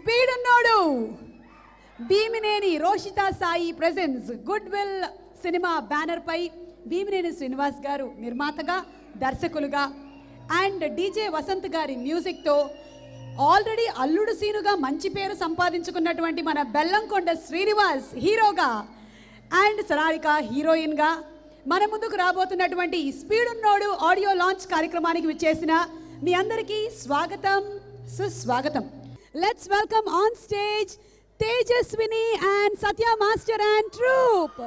Speed ఉన్నోడు Bheemineni Roshitha Sai presents goodwill సినిమా banner పై భీమినేని శ్రీనివాస్ గారు నిర్మాతగా దర్శకులుగా అండ్ డీజే వసంత్ గారి మ్యూజిక్తో ఆల్రెడీ అల్లుడు సీనుగా మంచి పేరు సంపాదించుకున్నటువంటి మన బెల్లంకొండ శ్రీనివాస్ హీరోగా అండ్ సనారిక హీరోయిన్గా మన ముందుకు రాబోతున్నటువంటి స్పీడ్ ఉన్నోడు ఆడియో లాంచ్ కార్యక్రమానికి విచ్చేసిన మీ అందరికీ స్వాగతం సుస్వాగతం. Let's welcome on stage Tejaswini and Satya master and troupe.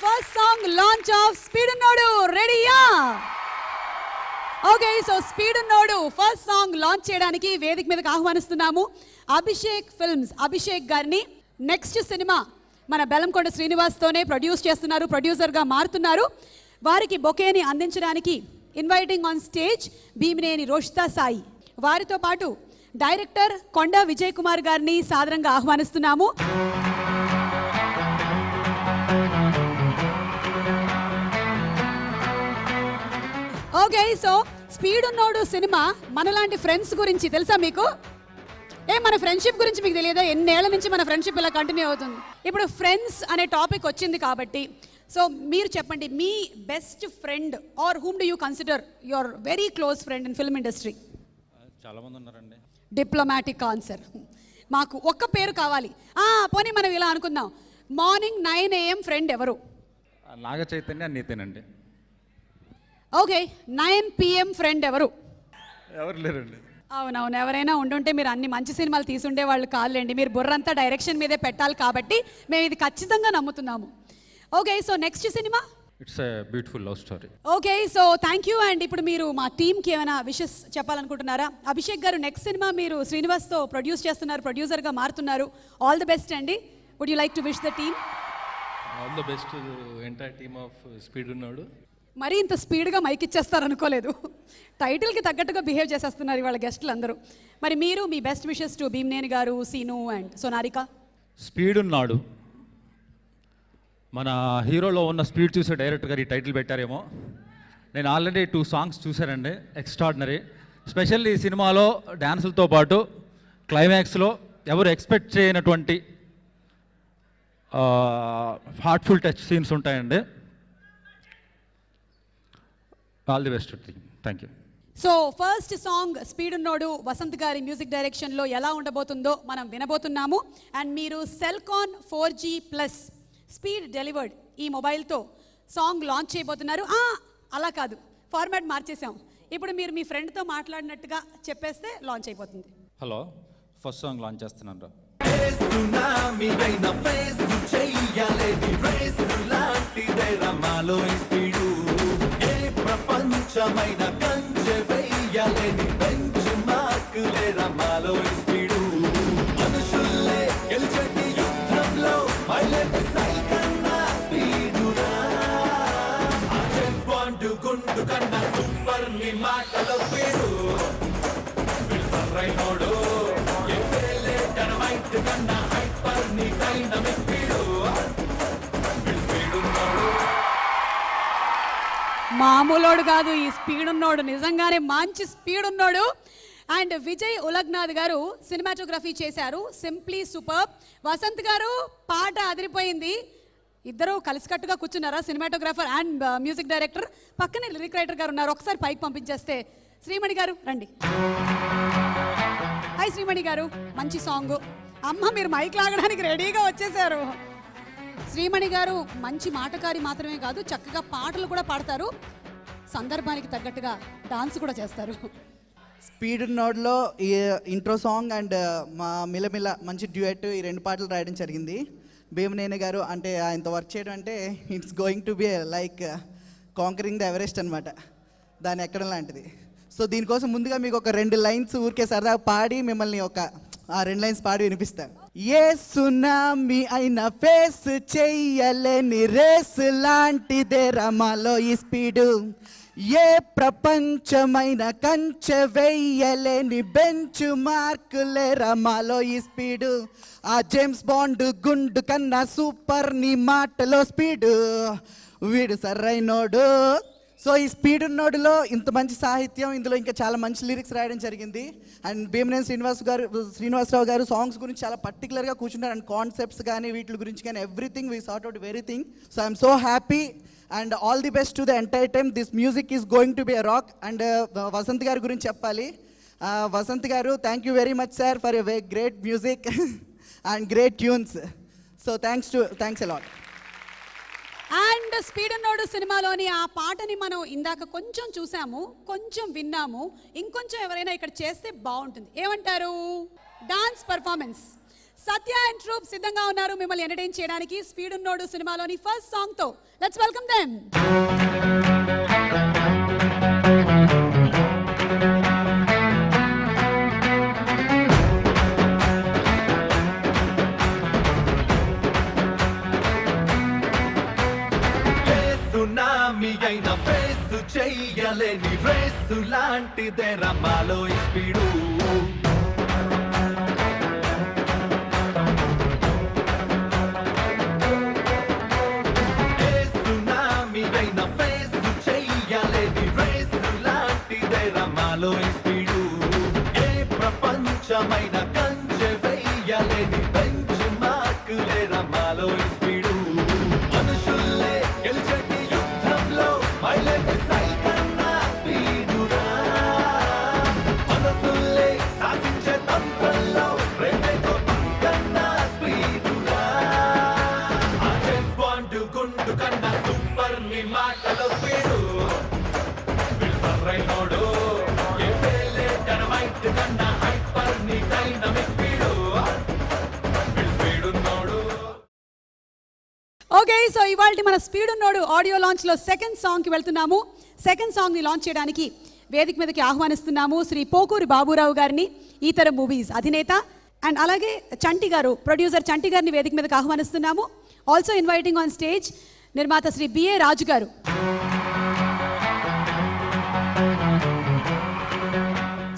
First song launch of Speed Unnodu. Ready ya? Okay, so Speed Unnodu first song launch cheyadaniki వేదిక మీదకి ఆహ్వానిస్తున్నాము అభిషేక్ ఫిల్మ్స్ అభిషేక్ గారిని. నెక్స్ట్ సినిమా మన బెల్లంకొండ శ్రీనివాస్ తోనే ప్రొడ్యూస్ చేస్తున్నారు, ప్రొడ్యూసర్ గా మారుతున్నారు. వారికి బొకేని అందించడానికి inviting on stage Bheemineni Roshitha Sai. వారితో పాటు డైరెక్టర్ కొండ విజయ్ కుమార్ గారిని సాదరంగా ఆహ్వానిస్తున్నాము. ఓకే, సో స్పీడ్ ఉన్నోడు సినిమా మనలాంటి ఫ్రెండ్స్ గురించి తెలుసా మీకు? మన ఫ్రెండ్షిప్ గురించి మీకు తెలియదా? ఎన్నేళ్ల నుంచి మన ఫ్రెండ్షిప్ ఇలా కంటిన్యూ అవుతుంది. ఇప్పుడు ఫ్రెండ్స్ అనే టాపిక్ వచ్చింది కాబట్టి సో మీరు చెప్పండి, మీ best friend or whom do you consider your very close friend in film industry? చాలా మంది ఉన్నారండి. Diplomatic answer. మాకు ఒక్క పేరు కావాలి. పోనీ మనం ఇలా అనుకుందాం, మార్నింగ్ 9 AM ఫ్రెండ్ ఎవరు? Naga Chaitanya నీతేనండి. Okay, 9 PM friend ఎవరు? ఎవరు లేరండి. అవునవును, ఎవరైనా ఉండుంటే మీరు అన్ని మంచి సినిమాలు తీసుండే వాళ్ళు కాదులేండి. మీరు బుర్రంతా డైరెక్షన్ మీదే పెట్టాలి కాబట్టి మేము ఇది ఖచ్చితంగా నమ్ముతున్నాము. ఓకే, సో నెక్స్ట్ సినిమా it's a beautiful love story. Okay, so thank you. And ఇప్పుడు మీరు మా టీమ్కి ఏమైనా విషెస్ చెప్పాలనుకుంటున్నారా? అభిషేక్ గారు, నెక్స్ట్ సినిమా మీరు శ్రీనివాస్తో ప్రొడ్యూస్ చేస్తున్నారు, ప్రొడ్యూసర్గా మారుతున్నారు. ఆల్ ది బెస్ట్ అండి. Would you like to wish the team? All the best entire team of Speedunnodu. మరీ ఇంత స్పీడ్గా మైక్ ఇచ్చేస్తారు అనుకోలేదు. టైటిల్కి తగ్గట్టుగా బిహేవ్ చేసేస్తున్నారు ఇవాళ గెస్టులు అందరూ. మరి మీరు మీ బెస్ట్ విషెస్ టు భీమినేని గారు, సీను అండ్ సోనారిక. స్పీడ్ ఉన్నాడు, మన హీరోలో ఉన్న స్పీడ్ చూసే డైరెక్టర్ గారు ఈ టైటిల్ పెట్టారేమో. నేను ఆల్రెడీ 2 సాంగ్స్ చూశానండి, ఎక్స్ట్రాడినరీ. స్పెషల్లీ ఈ సినిమాలో డ్యాన్సులతో పాటు క్లైమాక్స్లో ఎవరు ఎక్స్పెక్ట్ చేయనటువంటి హార్ట్ఫుల్ టచ్ సీన్స్ ఉంటాయండి. All the best. Thank you. So first song speed ఉన్నోడు వసంత్ గారి మ్యూజిక్ డైరెక్షన్లో ఎలా ఉండబోతుందో మనం వినబోతున్నాము. అండ్ మీరు సెల్కాన్ 4G+ స్పీడ్ డెలివర్డ్ ఈ మొబైల్తో సాంగ్ లాంచ్ చేయబోతున్నారు. అలా కాదు, ఫార్మాట్ మార్చేసాం. ఇప్పుడు మీరు మీ ఫ్రెండ్తో మాట్లాడినట్టుగా చెప్పేస్తే లాంచ్ అయిపోతుంది. హలో, ఫస్ట్ సాంగ్ లాంచ్ చేస్తున్నాను. ప్రపంచమైన కంచె వెయ్యలేని బెంచ్ మార్క్ లేరా మాలో స్పీడు. మనుషుల్లే గెలిచేటి యుద్ధంలో mileage సైకన్నా స్పీడురా. I just want to గుండు కన్నా సూపర్ ని మాటలో స్పీడు. విల్సరైనోడు ఎక్కడే డైనమైట్ కన్నా హైపర్ ని డైనమిక్ స్పీడు. మామూలోడు కాదు ఈ స్పీడ్ ఉన్నోడు, నిజంగానే మంచి స్పీడ్ ఉన్నోడు. అండ్ విజయ్ ఉలగ్నాథ్ గారు సినిమాటోగ్రఫీ చేశారు, సింప్లీ సూపర్. వసంత్ గారు పాట అదిరిపోయింది. ఇద్దరు కలిసికట్టుగా కూర్చున్నారా? సినిమాటోగ్రాఫర్ అండ్ మ్యూజిక్ డైరెక్టర్, పక్కనే లిరిక్ రైటర్ గారు ఉన్నారు. ఒకసారి పైకి పంపించేస్తే శ్రీమణి గారు రండి. హాయ్ శ్రీమణి గారు, మంచి సాంగ్. అమ్మ మీరు మైక్ లాగడానికి రెడీగా వచ్చేసారు. శ్రీమణి గారు మంచి మాటకారి మాత్రమే కాదు, చక్కగా పాటలు కూడా పాడతారు, సందర్భానికి తగ్గట్టుగా డాన్స్ కూడా చేస్తారు. స్పీడ్ నోడ్లో ఈ ఇంట్రో సాంగ్ అండ్ మా మిలమిల మంచి డ్యూయట్, ఈ 2 పాటలు రాయడం జరిగింది. భీమనేని గారు అంటే ఆయనతో వర్క్ చేయడం అంటే it's going to be like conquering the Everest అనమాట, దాన్ని ఎక్కడం లాంటిది. సో దీనికోసం ముందుగా మీకు ఒక 2 లైన్స్ ఊరికే సరదాగా పాడి మిమ్మల్ని ఆ 2 లైన్స్ పాడి వినిపిస్తాను. ఏ సునామీ అయినా ఫేస్ చెయ్యలేని రేస్ లాంటిదే రమాలో ఈ స్పీడు, ఏ ప్రపంచమైన కంచె వెయ్యలేని బెంచ్ మార్కులే రమాలో ఈ స్పీడు, ఆ జేమ్స్ బాండ్ గుండు కన్నా సూపర్ నీ మాటలో స్పీడు, వీడు సరైనోడు. సో ఈ స్పీడ్ నోడులో ఇంత మంచి సాహిత్యం, ఇందులో ఇంకా చాలా మంచి లిరిక్స్ రాయడం జరిగింది. అండ్ భీమనేని శ్రీనివాసరావు గారు సాంగ్స్ గురించి చాలా పర్టికులర్గా కూర్చున్నారు. అండ్ కాన్సెప్ట్స్ కానీ వీటి గురించి కానీ everything we sort out everything. So I'm so happy and all the best to the entire team. This music is going to be a rock. And Vasanth గారి గురించి చెప్పాలి. వసంత్ గారు, thank you very much sir for a great music and great tunes. So thanks a lot. And speed node సినిమాలోని ఆ పాటని మనం ఇందాక కొంచెం చూసాము, కొంచెం విన్నాము, ఇంకొంచెం ఎవరైనా ఇక్కడ చేస్తే బాగుంటుంది. ఏమంటారు? Dance performance. Satya and troupe సిద్ధంగా ఉన్నారు మిమ్మల్ని ఎంటర్టైన్ చేయడానికి స్పీడ్ నోడు సినిమాలోని ఫస్ట్ సాంగ్ తో. Let's welcome them. సునామీ అయిన ఫేసు చెయ్యలేని రేసు లాంటిదే రమాలో ఈ స్పీడు, ఏ సునామీ అయిన ఫేసు చెయ్యలేని రేసు లాంటిదే రమాలో ఈ స్పీడు, ఏ ప్రపంచమైన కంచె వెయ్యలేని బెంచ్ మార్కులే రమాలో ఈ స్పీడు, మనుషుల్లే గెలిచేటి యుద్ధంలో మైలేజ్ సైకన్నా స్పీడురా, మనసుల్లే సాధించే తంత్రంలో ప్రేమతో పక్కన్నా స్పీడురా, ఆ జేమ్స్ బాండ్ గుండు కన్నా సూపర్ నీ మాటలో స్పీడు, వీడు సరైనోడు, ఏ పేలే డైనమైట్ కన్నా హైపర్ నీ డైనమిక్ స్పీడు, వీడు స్పీడున్నోడు. ఓకే, సో ఇవాళ మన స్పీడ్ నోడు ఆడియో లాంచ్లో సెకండ్ సాంగ్కి వెళ్తున్నాము. సెకండ్ సాంగ్ని లాంచ్ చేయడానికి వేదిక మీదకి ఆహ్వానిస్తున్నాము శ్రీ పోకూరి బాబురావు గారిని, ఈతర మూవీస్ అధినేత. అండ్ అలాగే చంటి గారు, ప్రొడ్యూసర్ చంటి గారిని వేదిక మీదకి ఆహ్వానిస్తున్నాము. ఆల్సో ఇన్వైటింగ్ ఆన్ స్టేజ్ నిర్మాత శ్రీ బిఏ రాజు గారు.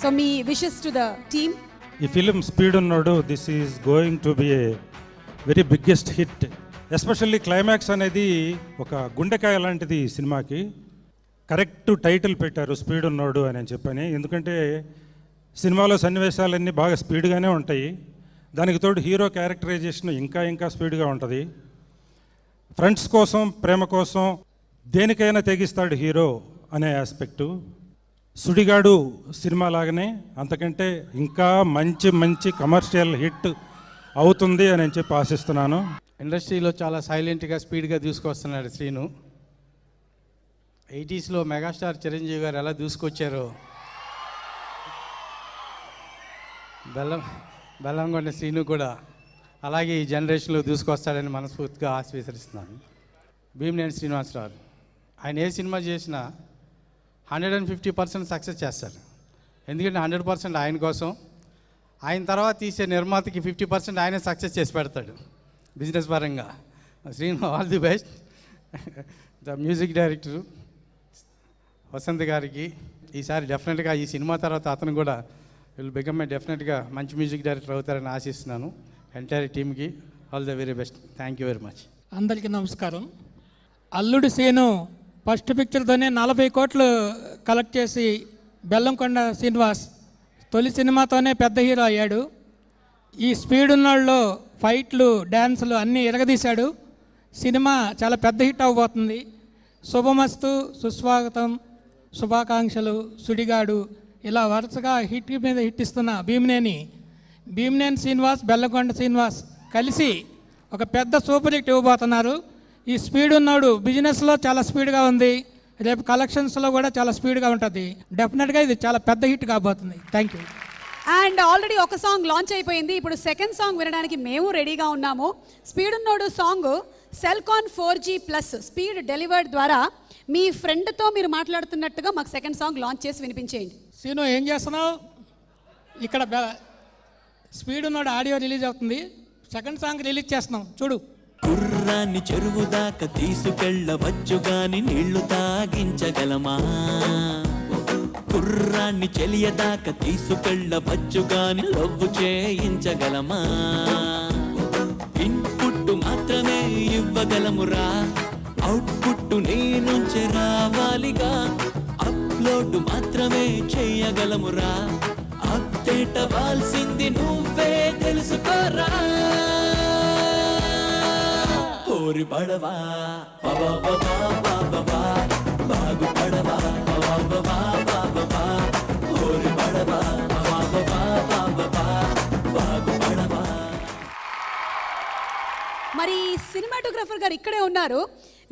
So me wishes to the team. ఈ ఫిలిం స్పీడ్ ఉన్నాడు, this is going to B a very biggest hit. Especially climax అనేది ఒక గుండెకాయ లాంటిది ఈ సినిమాకి. కరెక్ట్ టైటిల్ పెట్టారు స్పీడ్ ఉన్నాడు అని చెప్పని, ఎందుకంటే సినిమాలో సన్నివేశాలన్నీ బాగా స్పీడ్గానే ఉంటాయి. దానికి తోడు హీరో క్యారెక్టరైజేషన్ ఇంకా స్పీడ్గా ఉంటుంది. ఫ్రెండ్స్ కోసం, ప్రేమ కోసం దేనికైనా తెగిస్తాడు హీరో అనే ఆస్పెక్టు. సుడిగాడు సినిమా లాగానే అంతకంటే ఇంకా మంచి కమర్షియల్ హిట్ అవుతుంది అని చెప్పి ఆశిస్తున్నాను. ఇండస్ట్రీలో చాలా సైలెంట్గా స్పీడ్గా దూసుకొస్తున్నాడు శ్రీను. 80స్లో మెగాస్టార్ చిరంజీవి గారు ఎలా దూసుకొచ్చారో బెల్లంకొండ శ్రీను కూడా అలాగే ఈ జనరేషన్లో దూసుకొస్తాడని మనస్ఫూర్తిగా ఆశీర్వదిస్తున్నాను. భీమనేని శ్రీనివాసరావు ఆయన ఏ సినిమా చేసినా 150% సక్సెస్ చేస్తారు. ఎందుకంటే 100% ఆయన కోసం, ఆయన తర్వాత తీసే నిర్మాతకి 50% ఆయనే సక్సెస్ చేసి పెడతాడు బిజినెస్ పరంగా. Srinu, all the best. The music director Vasanth గారికి ఈసారి డెఫినెట్గా ఈ సినిమా తర్వాత అతను కూడా విల్ బికమ్ డెఫినెట్గా మంచి మ్యూజిక్ డైరెక్టర్ అవుతారని ఆశిస్తున్నాను. ఎంటైర్ టీమ్కి all the very best. Thank you very much. అందరికీ నమస్కారం. అల్లుడు సీను ఫస్ట్ పిక్చర్తోనే 40 కోట్లు కలెక్ట్ చేసి బెల్లంకొండ శ్రీనివాస్ తొలి సినిమాతోనే పెద్ద హీరో అయ్యాడు. ఈ స్పీడ్ ఉన్నోళ్ళలో ఫైట్లు, డ్యాన్సులు అన్నీ ఎరగదీశాడు. సినిమా చాలా పెద్ద హిట్ అవ్వబోతుంది. శుభమస్తు, సుస్వాగతం, శుభాకాంక్షలు, సుడిగాడు ఇలా వరుసగా హిట్ మీద హిట్ ఇస్తున్న భీమినేని శ్రీనివాస్, బెల్లకొండ శ్రీనివాస్ కలిసి ఒక పెద్ద సూపర్ హిట్ ఇవ్వబోతున్నారు. ఈ స్పీడ్ ఉన్నాడు బిజినెస్లో చాలా స్పీడ్గా ఉంది, రేపు కలెక్షన్స్లో కూడా చాలా స్పీడ్గా ఉంటుంది. డెఫినెట్గా ఇది చాలా పెద్ద హిట్ కాబోతుంది. Thank you. అండ్ ఆల్రెడీ ఒక సాంగ్ లాంచ్ అయిపోయింది. ఇప్పుడు సెకండ్ సాంగ్ వినడానికి మేము రెడీగా ఉన్నాము. స్పీడ్ ఉన్నోడు song Celkon 4G+ speed delivered ద్వారా మీ ఫ్రెండ్తో మీరు మాట్లాడుతున్నట్టుగా మాకు సెకండ్ సాంగ్ లాంచ్ చేసి వినిపించేయండి. సీను ఏం చేస్తున్నావు? ఇక్కడ స్పీడ్ ఉన్నోడు ఆడియో రిలీజ్ అవుతుంది, సెకండ్ సాంగ్ రిలీజ్ చేస్తున్నాం చూడు. కుర్రాన్ని చెరువు దాకా తీసుకెళ్ళవచ్చు గాని నీళ్లు తాగించగలమా? కుర్రాన్ని చెలియదాకా తీసుకెళ్ళవచ్చు గాని లవ్వు చేయించగలమా? ఇన్పుట్ మాత్రమే ఇవ్వగలమురా, అవుట్పుట్ నీ నుంచి రావాలిగా. అప్లోడ్ మాత్రమే చేయగలమురా, అప్డేట్ అవ్వాల్సింది నువ్వే తెలుసుకోరా. ఓరి పడవా బాబా బాబా బాబా బాగుపడవా బాబా బాబా, ఓరి పడవా బాబా బాబా బాగుపడవా. మరి సినిమాటోగ్రఫర్ గారు ఇక్కడే ఉన్నారు.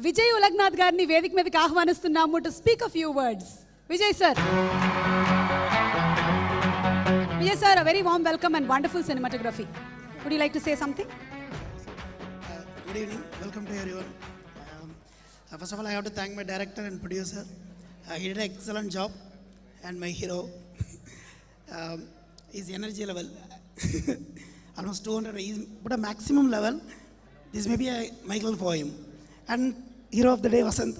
విజయ్ ఉలగ్నాథ్ గారిని వేదిక మీదకి ఆహ్వానిస్తున్నాము to speak a few words. Vijay sir, Vijay sir, a very warm welcome and wonderful cinematography. Would you like to say something? Good evening, welcome to everyone. First of all, I have to thank my director and producer. He did an excellent job, and my hero, his energy level, almost 200. He's put a maximum level. This may be a Michael for him. And hero of the day, Vasant.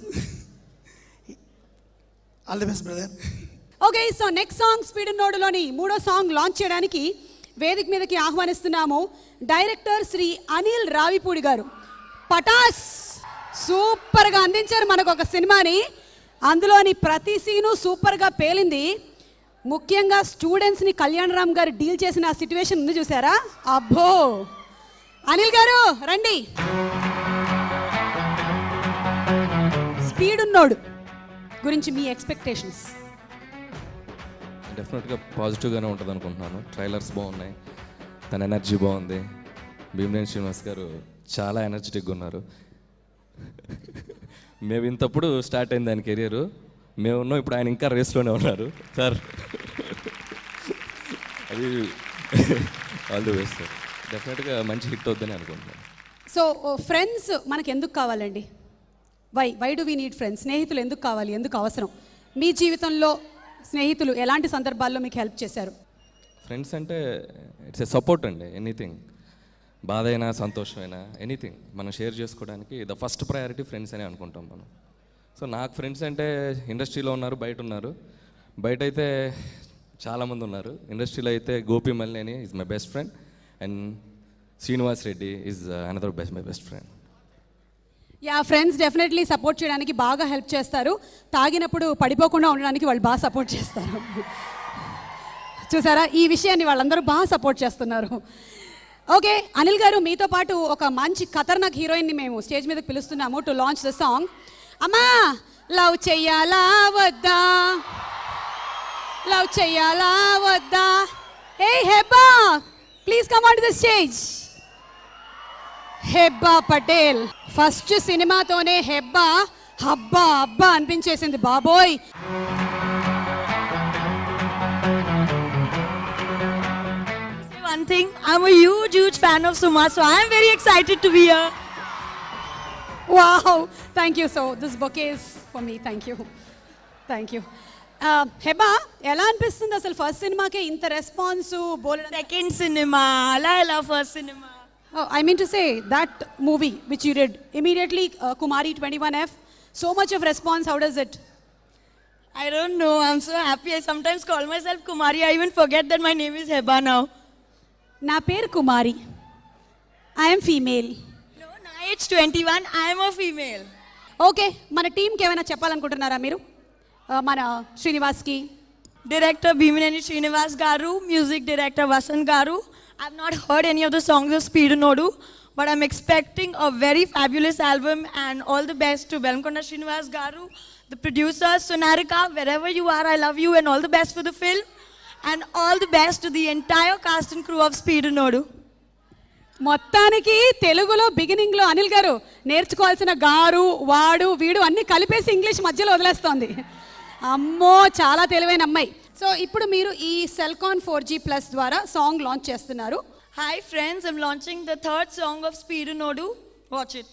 All the best, brother. Okay, so next song speed నోడులోని మూడో song launch చేయడానికి వేదిక మీదకి ఆహ్వానిస్తున్నాము director Shri Anil Ravipudi గారు. పటాస్ సూపర్గా అందించారు మనకు ఒక సినిమాని. అందులోని ప్రతి సీను సూపర్గా పేలింది. ముఖ్యంగా స్టూడెంట్స్ని కళ్యాణరామ్ గారు డీల్ చేసిన ఆ సిచ్యువేషన్ ఉంది చూసారా? అబ్బో, అనిల్ గారు రండి. స్పీడ్ ఉన్నోడు గురించి మీ ఎక్స్పెక్టేషన్స్? డెఫినెట్గా పాజిటివ్గానే ఉంటుంది అనుకుంటున్నాను. ట్రైలర్స్ బాగున్నాయి, తన ఎనర్జీ బాగుంది. భీమినేని శ్రీనివాస్ గారు చాలా ఎనర్జెటిక్గా ఉన్నారు. మేము ఇంతప్పుడు స్టార్ట్ అయింది ఆయన కెరియర్, మేము ఉన్నాం ఇప్పుడు, ఆయన ఇంకా రేస్లోనే ఉన్నారు సార్. అది ఆల్ ది బెస్ట్ సార్. డెఫినెట్గా మంచి హిట్ అవుద్దని అనుకుంటున్నాను. సో ఫ్రెండ్స్ మనకు ఎందుకు కావాలండి? Why do we need friends? స్నేహితులు ఎందుకు కావాలి, ఎందుకు అవసరం? మీ జీవితంలో స్నేహితులు ఎలాంటి సందర్భాల్లో మీకు హెల్ప్ చేశారు? ఫ్రెండ్స్ అంటే ఇట్స్ ఏ సపోర్ట్ అండి. ఎనీథింగ్, బాధ అయినా సంతోషమైనా ఎనీథింగ్ మనం షేర్ చేసుకోవడానికి ద ఫస్ట్ ప్రయారిటీ ఫ్రెండ్స్ అని అనుకుంటాం మనం. సో నాకు ఫ్రెండ్స్ అంటే ఇండస్ట్రీలో ఉన్నారు, బయట ఉన్నారు. బయట అయితే చాలామంది ఉన్నారు, ఇండస్ట్రీలో అయితే Gopi Malineni is my best friend and Srinivas Reddy is another my best friend. Yeah, friends definitely support చేయడానికి బాగా హెల్ప్ చేస్తారు. తాగినప్పుడు పడిపోకుండా ఉండడానికి వాళ్ళు బాగా సపోర్ట్ చేస్తారు. చూసారా, ఈ విషయాన్ని వాళ్ళందరూ బాగా సపోర్ట్ చేస్తున్నారు. ఓకే అనిల్ గారు, మీతో పాటు ఒక మంచి ఖతర్నాక్ హీరోయిన్ని మేము స్టేజ్ మీదకి పిలుస్తున్నాము టు లాంచ్ ద సాంగ్. అమ్మా, లవ్ చెయ్యాలా వద్దా, లవ్ చెయ్యాలా వద్దా? ఏ Hebah, please come on to the stage. Hebah Patel first సినిమాతోనే హెబ్బా హబ్బా అబ్బా అనిపించేసింది బాబోయ్. One thing, I'm a huge fan of Suma, so I'm very excited to be here. Wow, thank you. So this bouquet is for me. Thank you. Thank you. Hebah, ఎలా అనిపిస్తుంది అసలు first సినిమాకే ఇంత response? Second cinema, I love first cinema. I mean to say that movie which you did immediately, Kumari 21F, so much of response. How does it? I don't know, I'm so happy. I sometimes call myself Kumari. I even forget that my name is Heba now. నా పేరు కుమారి. I am female. No, నా age 21, I am a female. Okay, మన టీంకి ఏమైనా చెప్పాలనుకుంటున్నారా మీరు? మన శ్రీనివాస్కి director Bhimineni Srinivas గారు, music director Vasant గారు, I've not heard any of the songs of Speedu Nodu, but I'm expecting a very fabulous album, and all the best to Velamkonda Srinivas Garu, the producers, Sonarika, wherever you are, I love you, and all the best for the film, and all the best to the entire cast and crew of Speedu Nodu. మొత్తానికి తెలుగులో బిగినింగ్లో అనిల్ గారు నేర్చుకోవాల్సిన గారు వాడు వీడు అన్ని కలిపేసి ఇంగ్లీష్ మధ్యలో వదిలేస్తోంది. అమ్మో చాలా తెలివైన అమ్మాయి. సో ఇప్పుడు మీరు ఈ సెల్కాన్ 4G Plus ద్వారా సాంగ్ లాంచ్ చేస్తున్నారు. Hi friends, I'm launching the third song of Speedu Nodu. Watch it.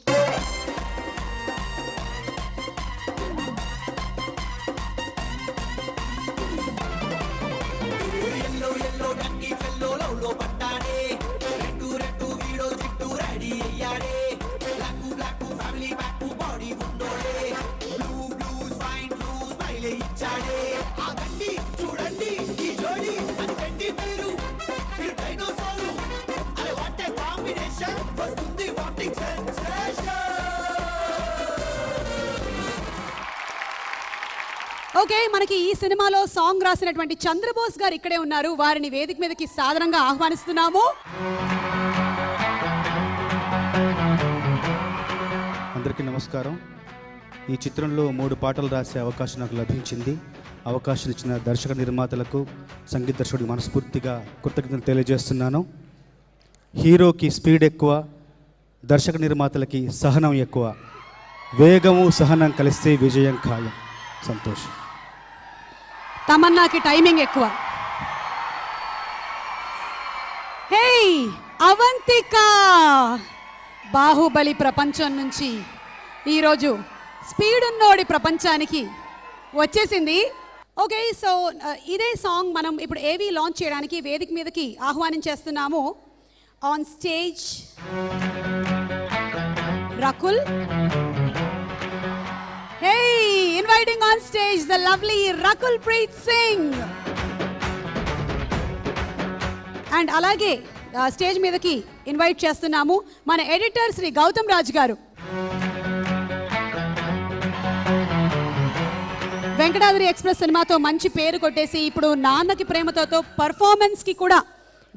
Okay, మనకి ఈ సినిమాలో సాంగ్ రాసినటువంటి చంద్రబోస్ గారు ఇక్కడే ఉన్నారు. వారిని వేదిక మీదకి సాదరంగా ఆహ్వానిస్తున్నాము. అందరికీ నమస్కారం. ఈ చిత్రంలో 3 పాటలు రాసే అవకాశం నాకు లభించింది. అవకాశం ఇచ్చిన దర్శక నిర్మాతలకు, సంగీత దర్శకుడికి మనస్ఫూర్తిగా కృతజ్ఞతలు తెలియజేస్తున్నాను. హీరోకి స్పీడ్ ఎక్కువ, దర్శక నిర్మాతలకి సహనం ఎక్కువ. వేగము సహనం కలిస్తే విజయం ఖాయం. సంతోషం. తమన్నాకి టైమింగ్ ఎక్కువ. హే అవంతిక, బాహుబలి ప్రపంచం నుంచి ఈరోజు స్పీడున్నోడి ప్రపంచానికి వచ్చేసింది. ఓకే, సో ఇదే సాంగ్ మనం ఇప్పుడు ఏవి లాంచ్ చేయడానికి వేదిక మీదకి ఆహ్వానించేస్తున్నాము. On stage Rakul. Hey, inviting on stage the lovely Rakul Preet Singh. And అలాగే స్టేజ్ మీదకి ఇన్వైట్ చేస్తున్నాము మన ఎడిటర్ శ్రీ గౌతమ్ రాజ్ గారు. వెంకటాద్రి ఎక్స్ప్రెస్ సినిమాతో మంచి పేరు కొట్టేసి ఇప్పుడు నాన్నకి ప్రేమతో పర్ఫార్మెన్స్కి కూడా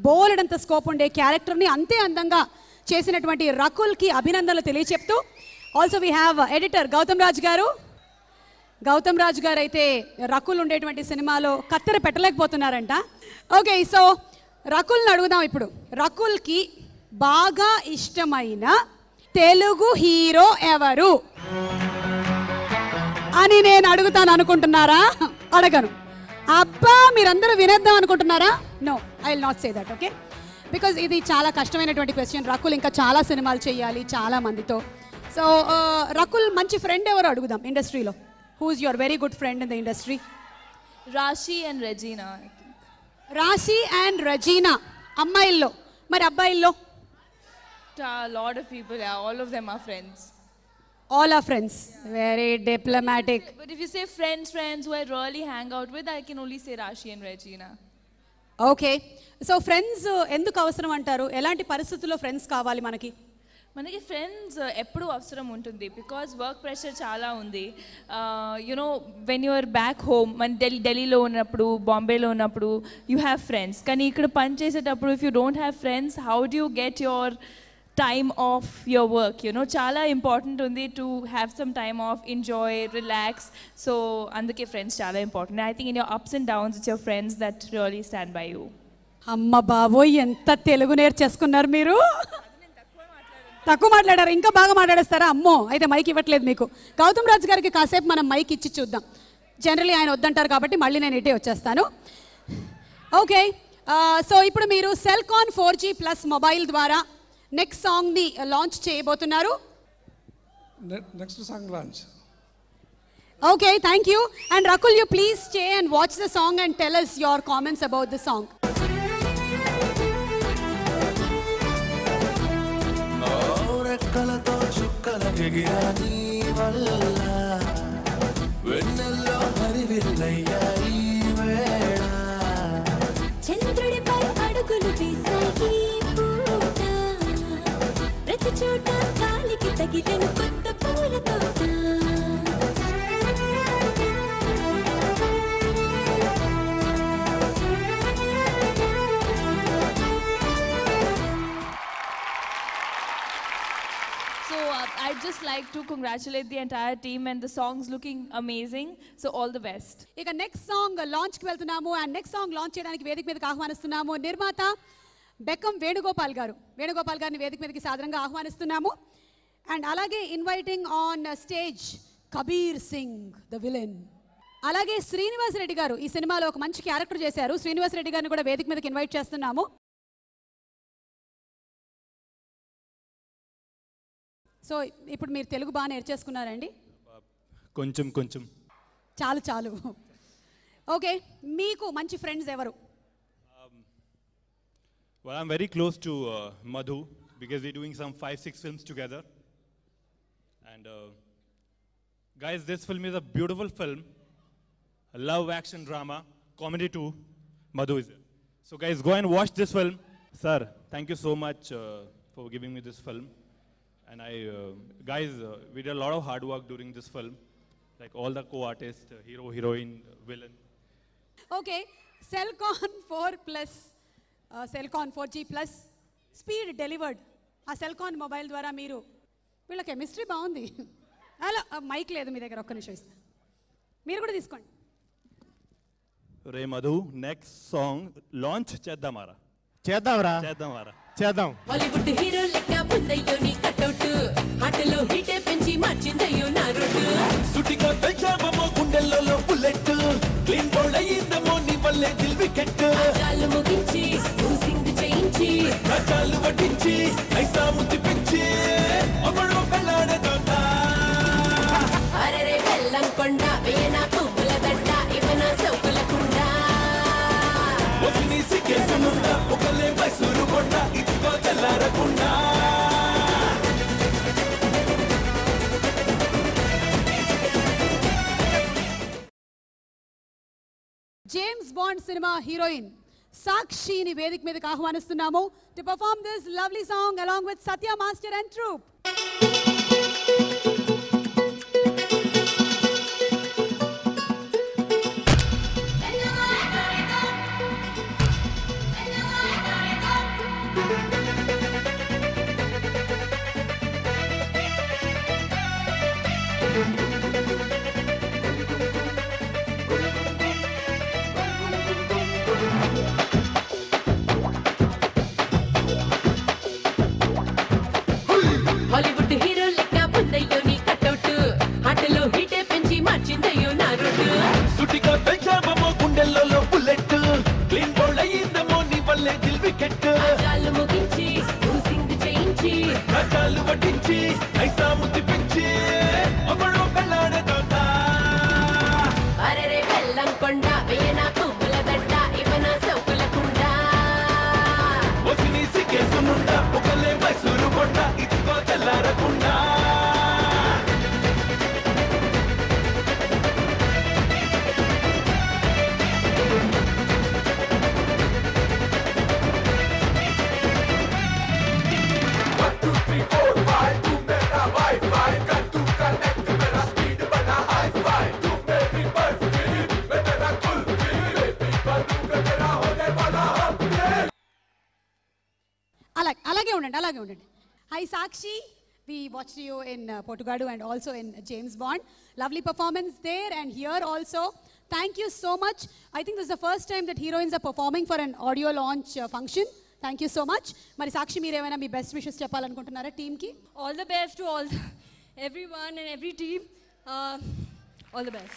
బోలెడంత స్కోప్ ఉండే క్యారెక్టర్ని అంతే అందంగా చేసినటువంటి రకుల్కి అభినందనలు తెలియచెప్తూ also we have editor Gautam Raj garu. Gautam Raj గారు అయితే రకుల్ ఉండేటువంటి సినిమాలో కత్తెర పెట్టలేకపోతున్నారంట. ఓకే, సో రకుల్ని అడుగుదాం ఇప్పుడు. రకుల్కి బాగా ఇష్టమైన తెలుగు హీరో ఎవరు అని నేను అడుగుతాను అనుకుంటున్నారా? అడగను. అబ్బా మీరందరూ వినేద్దాం అనుకుంటున్నారా? No, I will not say that. Okay, because ఇది చాలా కష్టమైనటువంటి క్వశ్చన్. రకుల్ ఇంకా చాలా సినిమాలు చేయాలి చాలా మందితో. సో రకుల్ మంచి ఫ్రెండ్ ఎవరు అడుగుదాం ఇండస్ట్రీలో. Who is your very good friend in the industry? రాశి అండ్ రెజీనా. రాశి అండ్ రెజీనా అమ్మాయిల్లో. మరి అబ్బాయిల్లో? Lot of people, yeah, all of them are friends. All are friends. Very diplomatic. But if you say friends who I really hang out with, I can only say Rashi and Regina. Okay, so friends ఎందుకు అవసరం అంటారు? ఎలాంటి పరిస్థితుల్లో friends కావాలి మనకి? మనకి friends ఎప్పుడు అవసరం ఉంటుంది బికాజ్ వర్క్ ప్రెషర్ చాలా ఉంది. You know when you're back home, మన ఢిల్లీలో ఉన్నప్పుడు బాంబేలో ఉన్నప్పుడు యూ హ్యావ్ ఫ్రెండ్స్. కానీ ఇక్కడ పని చేసేటప్పుడు if you don't have friends, how do you get your time off your work? You know, chala important undi to have some time off, enjoy, relax. So andake friends chala important. I think in your ups and downs it's your friends that really stand by you. అమ్మ బాబోయ్ ఎంత తెలుగు నేర్చేసుకున్నారు మీరు. తక్కువ మాట్లాడారు, ఇంకా బాగా మాట్లాడేస్తారా? అమ్మో, అయితే మైక్ ఇవ్వట్లేదు మీకు. గౌతమ్ రాజ్ గారికి కాసేపు మనం మైక్ ఇచ్చి చూద్దాం. జనరలీ ఆయన వద్దంటారు కాబట్టి మళ్ళీ నేను ఇటే వచ్చేస్తాను. ఓకే, సో ఇప్పుడు మీరు సెల్కాన్ 4G Plus మొబైల్ ద్వారా నెక్స్ట్ సాంగ్ని లాంచ్ చేయబోతున్నారు. Next song launch. Okay, thank you. And Rakul, you please stay and watch the song and tell us your comments about the song. రెక్కలతో చుక్కలకెగిరా నీ వల్ల వెన్నెల్లో హరివిల్లయ్యాయి వేళ చంద్రుడిపై అడుగులు వేసాయి పూట ప్రతి చోట కాలికి తగిలిన కొత్త పూల తోట I'd just like to congratulate the entire team and the songs looking amazing. So all the best. ఇక నెక్స్ట్ సాంగ్ లాంచ్కి వెళ్తున్నాము అండ్ నెక్స్ట్ సాంగ్ లాంచ్ చేయడానికి వేదిక మీదకి ఆహ్వానిస్తున్నాము నిర్మాత బెక్కం వేణుగోపాల్ గారు. వేణుగోపాల్ గారిని వేదిక మీదకి సాదరంగా ఆహ్వానిస్తున్నాము. అండ్ అలాగే inviting on stage Kabir Singh the villain. అలాగే శ్రీనివాస్ రెడ్డి గారు ఈ సినిమాలో ఒక మంచి క్యారెక్టర్ చేశారు. శ్రీనివాస్ రెడ్డి గారిని కూడా వేదిక మీదకి ఇన్వైట్ చేస్తున్నాము. సో ఇప్పుడు మీరు తెలుగు బాగా నేర్చేసుకున్నారండి? కొంచెం చాలు చాలు. ఓకే, మీకు మంచి ఫ్రెండ్స్ ఎవరు? Well, I'm very close to Madhu because we're doing some 5-6 films together. And guys, this film is a beautiful film, a love action drama, comedy too. Madhu is there. So guys, go and watch this film. Sir, thank you so much for giving me this film. And guys, we did a lot of hard work during this film, like all the co-artists, hero, heroine, villain. Okay, Cellcon 4+, Cellcon 4G+, speed delivered. ఆ Celkon mobile ద్వారా మీరు వీళ్ళ chemistry బాగుంది. అలా mic లేదు మీ దగ్గర, ఒక్క నిమిషం ఇస్తా, మీరు కూడా తీసుకోండి. రే మధు, నెక్స్ట్ సాంగ్ లాంచ్ చేద్దామారా? చేద్దాం. బాలీవుడ్ హీరో లెక్క ముందయ్యో నీ కట్అవుట్, ఆటలో హీటే పెంచి మార్చిందయ్యో నా రూట్. సుటిగా పెంచామో గుండెల్లో బుల్లెట్, క్లీన్ బౌల్ అయ్యిందమో నీ వల్లే దిల్ వికెట్. చాలు ముగించి సింగ్ చేయించి చాలు వడ్డించి ఐసా ముద్దు పెంచి అమ్మడో పెళ్ళాడే తోట. అరే బెల్లం కొండ వేయనా పువ్వుల దండ ఇవన సౌకుల కుండ. వసిని సికేసనుండా ఒకలే మైసూరు కొండ ఇదిగో తెల్లారకుండా. జేమ్స్ బాండ్ సినిమా హీరోయిన్ సాక్షిని వేదిక మీదకి ఆహ్వానిస్తున్నాము to perform this lovely song along with Satya master and troupe. Bollywood hero లెక్క ముందయ్యో నీ కట్అవుట్, ఆటలో హీటే పెంచి మార్చిందయ్యో నా రూట్. సుటిగా పెంచామో గుండెల్లో బుల్లెట్, క్లీన్ బౌల్ అయ్యిందమో నీ వల్లే దిల్ వికెట్. చాలు ముగించి సింగ్ చేయించి చాలు వడ్డించి ఐసా ముద్దు పెంచి అమ్మడో పెళ్ళాడే తోట. అరే బెల్లం కొండ వేయనా పువ్వుల దండ ఇవన సౌకుల కుండ. వసిని సికేసనుండా ఒకలే మైసూరు కొండ ఇదిగో తెల్లారకుండా. అలాగే ఉండండి. Hi Sakshi, we watched you in Portugadu and also in James Bond. Lovely performance there and here also. Thank you so much. I think this is the first time that heroines are performing for an audio launch function. Thank you so much. Mari Sakshi, meer evaina mee best wishes cheppalanukuntunnara team ki? All the best to everyone and every team. All the best.